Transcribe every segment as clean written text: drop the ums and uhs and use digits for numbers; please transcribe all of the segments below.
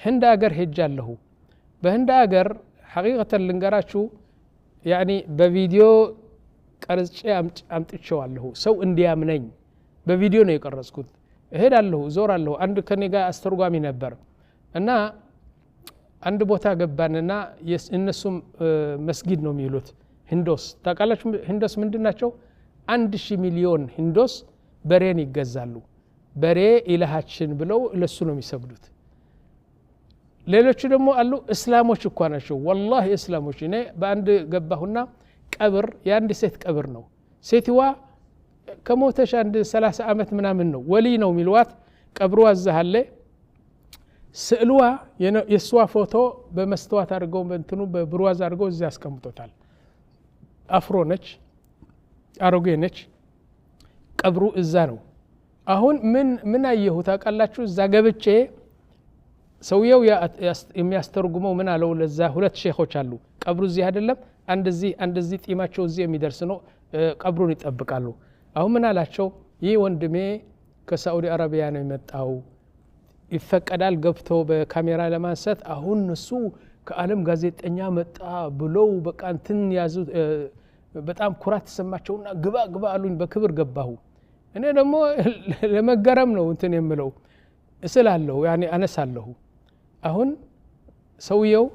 ህንድ አገር ሄጃለሁ በህንድ አገር ሐቂቀተን ልንገራችሁ يعني በቪዲዮ ቀርጬ አምጥቼዋለሁ ሰው እንዲያምነኝ በቪዲዮ ነው የቀረጽኩት እሄዳለሁ ዞራለሁ አንድ ከኔ ጋር አስተርጓሚ ነበር እና አንድ ቦታ ገባንና እነሱም መስጊድ ነው የሚሉት ህንዶስ ታውቃላችሁ ህንዶስ ምንድናቸው 1000 ሚሊዮን ህንዶስ በሬን ይገዛሉ በሬ ኢላሃችን ብለው ለሱ ነው የሚሰግዱት ሌሎች ደግሞ አሉ እስላሞች እኮ ናቸው والله እስላሞች እኔ በአንድ ገባሁና ቀብር የአንድ ሴት ቀብር ነው ሴትዋ ከሞተሽ አንድ 30 አመት ምናምን ነው ወሊ ነው ሚልዋት ቀብሩ አዛሃለ ስዕልዋ የሷ ፎቶ በመስተዋት አድርገው በእንትኑ በብሩዋዝ አድርገው እዚያ አስቀምጦታል አፍሮ ነች አሮጌ ነች ቀብሩ እዛ ነው አሁን ምን አየሁ ታውቃላችሁ እዛ ገብቼ ሰውየው የሚያስተርጉመው ምን አለው ለዛ ሁለት ሼኾች አሉ ቀብሩ እዚህ አይደለም አንደዚህ ጢማቸው እዚህ የሚደርስ ነው ቀብሩን ይጠብቃሉ አሁን ምን አላቸው ይህ ወንድሜ ከሳዑዲ አረቢያ ነው የመጣው ይፈቀዳል ገብቶ በካሜራ ለማንሳት አሁን እሱ ከዓለም ጋዜጠኛ መጣ ብለው በቃ እንትን ያዙ በጣም ኩራት ተሰማቸውና ግባ አሉኝ በክብር ገባሁ እኔ ደግሞ ለመገረም ነው እንትን የምለው እስላለሁ ያኔ አነሳለሁ አሁን ሰውየው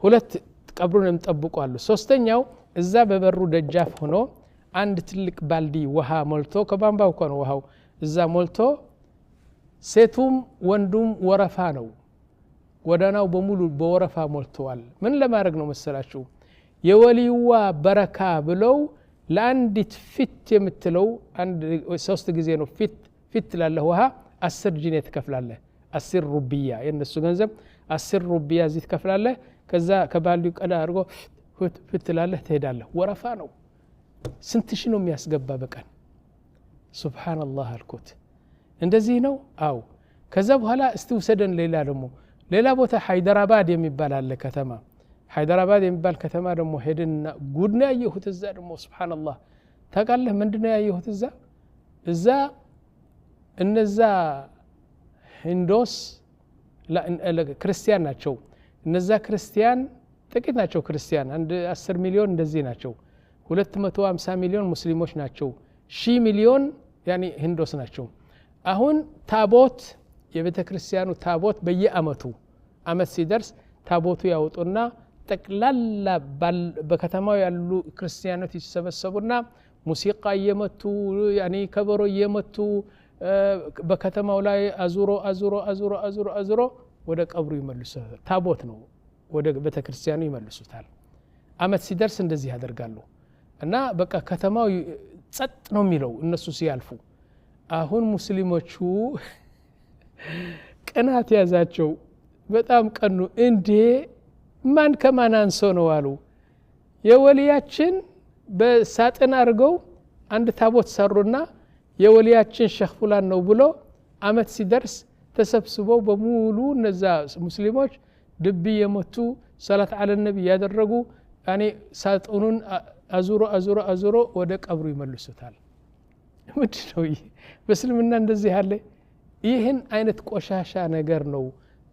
ሁለት ቀብሩን እንጠብቋሉ ሶስተኛው እዛ በበሩ ደጃፍ ሆኖ አንድ ትልቅ ባልዲ ውሃ ሞልቶ ከባምባው ነው ውሃው እዛ ሞልቶ ሴቱም ወንዱም ወረፋ ነው ወዳናው በሙሉ በወረፋ ሞልተዋል ምን ለማድረግ ነው መሰላችሁ የወሊዋ በረካ ብለው ለአንዲት ፊት የምትለው አንድ 3 ጊዜ ነው ፊት ላለው ውሃ 10 ጂኔ ትከፍላለህ 10 ሩቢያ የነሱ ገንዘብ 10 ሩቢያ እዚህ ትከፍላለህ ከዛ ከባልዲው ቀዳ አድርጎ ፊት ላለህ ትሄዳለህ ወረፋ ነው ስንት ሺህ ነው የሚያስገባ በቀን ሱብሃንአላህ አልኩት እንደዚህ ነው አው ከዛ በኋላ እስቲ ወሰደን ሌላ ቦታ ሃይደራባድ የሚባል አለ ከተማ ሃይደራባድ የሚባል ከተማ ደግሞ ሄድና ጉድና ያየሁት እዛ ደግሞ ሱብሃንአላህ ታውቃለህ ምንድነው ያየሁት እዛ እነዛ ህንዶስ ክርስቲያን ናቸው እነዛ ክርስቲያን ጥቂት ናቸው ክርስቲያን አንድ 10 ሚሊዮን እንደዚህ ናቸው 250 ሚሊዮን ሙስሊሞች ናቸው 1000 ሚሊዮን ያኒ ህንዶስ ናቸው አሁን ታቦት የቤተ ክርስቲያኑ ታቦት በየአመቱ አመት ሲደርስ ታቦቱ ያወጡና ጠቅላላ በከተማው ያሉ ክርስቲያኖች ይሰበሰቡና ሙዚቃ እየመቱ ያኒ ከበሮ እየመቱ በከተማው ላይ አዙሮ ወደ ቀብሩ ይመልሱታል ታቦት ነው ወደ ቤተ ክርስቲያኑ ይመልሱታል አመት ሲደርስ እንደዚህ ያደርጋሉ እና በቃ ከተማው ጸጥ ነው የሚለው እነሱ ሲያልፉ አሁን ሙስሊሞቹ ቀናት ያዛቸው በጣም ቀኑ እንዴ ማን ከማን አንሶ ነው አሉ የወሊያችን በሳጥን አድርገው አንድ ታቦት ሰሩና የወሊያችን ሼኽ ፉላን ነው ብሎ አመት ሲደርስ ተሰብስበው በሙሉ እነዛ ሙስሊሞች ድብ የመቱ ሰላት አለ ነብይ ያደረጉ ያኔ ሳጥኑን አዙሮ ወደ ቀብሩ ይመልሱታል ምንድነው በእስልምና እንደዚህ ያለ ይህን አይነት ቆሻሻ ነገር ነው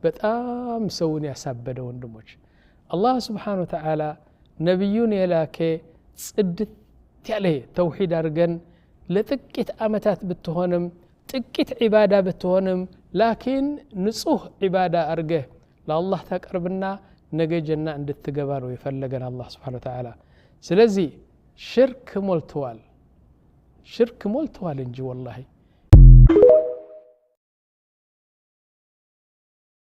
በጣም ሰውን ያሳበደ ወንድሞች አላህ Subhanahu Wa Ta'ala ነብዩን የላከ ጽድት ያለ ተውሂድ አድርገን ለጥቂት አመታት ብትሆንም ጥቂት ዒባዳ ብትሆንም ላኪን ንጹህ ዒባዳ አድርገህ ለአላህ ተቀርብና ነገ ጀና እንድትገባ ነው የፈለገን አላህ Subhanahu Wa Ta'ala ስለዚህ ሽርክ ሞልተዋል እንጂ ወላሂ